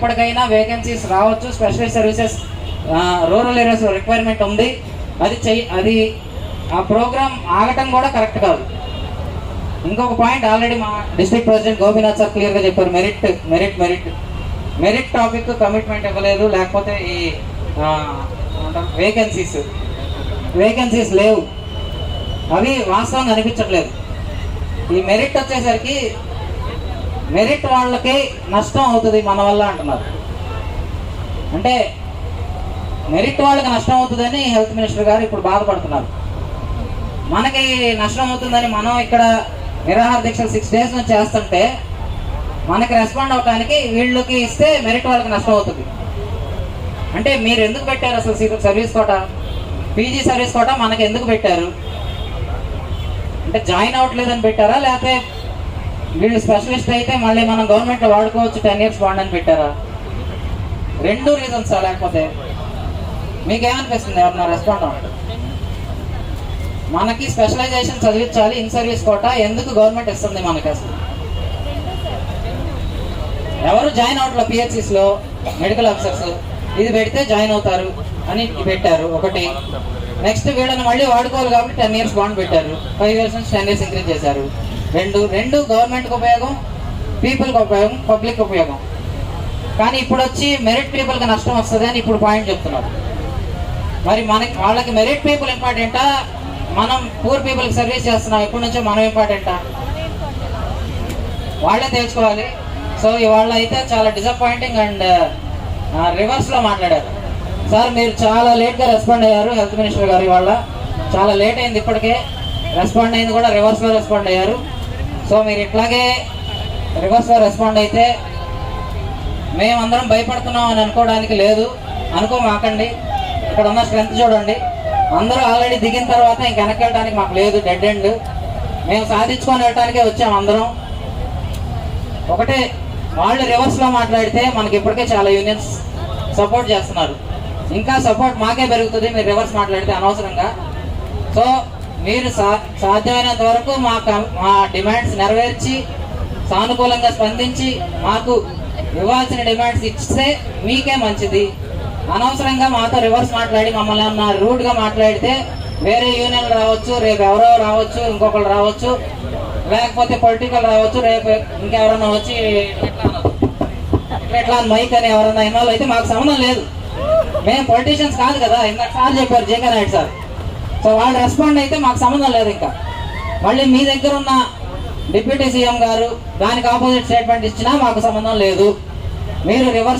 ఇప్పటికైనా వేకెన్సీస్ రావచ్చు. Specialist services rural areas requirement ఉంది. అది ఆ ప్రోగ్రామ్ ఆగటం కూడా కరెక్ట్ కాదు. ఇంకొక పాయింట్ ఆల్రెడీ మా డిస్ట్రిక్ట్ ప్రెసిడెంట్ గోపీనాథ్ సార్ క్లియర్గా చెప్పారు. మెరిట్ టాపిక్ కమిట్మెంట్ ఇవ్వలేదు, లేకపోతే ఈ వేకెన్సీస్ లేవు, అవి వాస్తవంగా అనిపించట్లేదు. ఈ మెరిట్ వచ్చేసరికి మెరిట్ వాళ్ళకి నష్టం అవుతుంది మన వల్ల అంటున్నారు. అంటే మెరిట్ వాళ్ళకి నష్టం అవుతుందని హెల్త్ మినిస్టర్ గారు ఇప్పుడు బాధపడుతున్నారు. మనకి నష్టం అవుతుందని మనం ఇక్కడ నిరాహార దీక్షలు 6 days నుంచి చేస్తుంటే మనకి రెస్పాండ్ అవడానికి వీళ్ళకి ఇస్తే మెరిట్ వాళ్ళకి నష్టం అవుతుంది. అంటే మీరు ఎందుకు పెట్టారు అసలు సర్వీస్ కోట, పీజీ సర్వీస్ కోట మనకి ఎందుకు పెట్టారు? అంటే జాయిన్ అవ్వట్లేదని పెట్టారా, లేకపోతే వీళ్ళు స్పెషలిస్ట్ అయితే మళ్ళీ మనం గవర్నమెంట్లో వాడుకోవచ్చు 10 years బాండ్ అని పెట్టారా? 2 రీజన్స్. లేకపోతే మీకేమనిపిస్తుంది? ఎవరన్నా రెస్పాండ్ అవ్వండి. మనకి స్పెషలైజేషన్ చదివించాలి, ఇన్ సర్వీస్ కోట ఎందుకు గవర్నమెంట్ ఇస్తుంది మనకి? అసలు ఎవరు జాయిన్ అవట్ల పిహెచ్సిస్లో మెడికల్ ఆఫీసర్స్, ఇది పెడితే జాయిన్ అవుతారు అని పెట్టారు ఒకటి. నెక్స్ట్ వీళ్ళని మళ్ళీ వాడుకోవాలి కాబట్టి 10 years బాండ్ పెట్టారు. 5 years నుంచి 10 years ఇంక్రీజ్ చేశారు. రెండు గవర్నమెంట్కి ఉపయోగం, పీపుల్కి ఉపయోగం, పబ్లిక్ ఉపయోగం. కానీ ఇప్పుడు వచ్చి మెరిట్ పీపుల్కి నష్టం వస్తుంది అని ఇప్పుడు పాయింట్ చెప్తున్నారు. మరి వాళ్ళకి మెరిట్ పీపుల్ ఇంపార్టెంటా, మనం పూర్ పీపుల్కి సర్వీస్ చేస్తున్నాం ఎప్పటి నుంచో మనం ఇంపార్టెంటా? వాళ్ళే తెలుసుకోవాలి. సో ఇవాళ అయితే చాలా డిసప్పాయింటింగ్ అండ్ రివర్స్లో మాట్లాడారు. సార్ మీరు చాలా లేట్గా రెస్పాండ్ అయ్యారు. హెల్త్ మినిస్టర్ గారు ఇవాళ చాలా లేట్ అయింది, ఇప్పటికే రెస్పాండ్ అయింది కూడా రివర్స్లో రెస్పాండ్ అయ్యారు. సో మీరు ఇట్లాగే రివర్స్లో రెస్పాండ్ అయితే మేమందరం భయపడుతున్నాం అని అనుకోవడానికి లేదు. అనుకోమాకండి. ఇక్కడ ఉన్న స్ట్రెంత్ చూడండి. అందరూ ఆల్రెడీ దిగిన తర్వాత ఇంక వెనక్కి వెళ్ళడానికి మాకు లేదు, డెడ్ ఎండ్. మేము సాధించుకొని వెళ్ళటానికే వచ్చాము అందరం. ఒకటే, వాళ్ళు రివర్స్లో మాట్లాడితే మనకి ఇప్పటికే చాలా యూనియన్స్ సపోర్ట్ చేస్తున్నారు. ఇంకా సపోర్ట్ మాకే పెరుగుతుంది మీరు రివర్స్ మాట్లాడితే అనవసరంగా. సో మీరు సాధ్యమైనంత వరకు మా డిమాండ్స్ నెరవేర్చి సానుకూలంగా స్పందించి మాకు ఇవ్వాల్సిన డిమాండ్స్ ఇస్తే మీకే మంచిది. అనవసరంగా మాతో రివర్స్ మాట్లాడి మమ్మల్ని ఏమన్నా రూడ్గా మాట్లాడితే వేరే యూనియన్లు రావచ్చు, రేపు ఎవరో రావచ్చు, ఇంకొకరు రావచ్చు, లేకపోతే పొలిటికల్ రావచ్చు, రేపు ఇంకెవరన్నా వచ్చి ఇట్లా మైక్ అని ఎవరన్నా ఇన్వాల్వ్ అయితే మాకు సంబంధం లేదు. మేము పొలిటీషియన్స్ కాదు కదా. ఇందాక సార్ చెప్పారు, జేకే నాయుడు సార్. సో వాళ్ళు రెస్పాండ్ అయితే మాకు సంబంధం లేదు. ఇంకా మళ్ళీ మీ దగ్గర ఉన్న డిప్యూటీ సీఎం గారు దానికి ఆపోజిట్ స్టేట్మెంట్ ఇచ్చినా మాకు సంబంధం లేదు. మీరు రివర్స్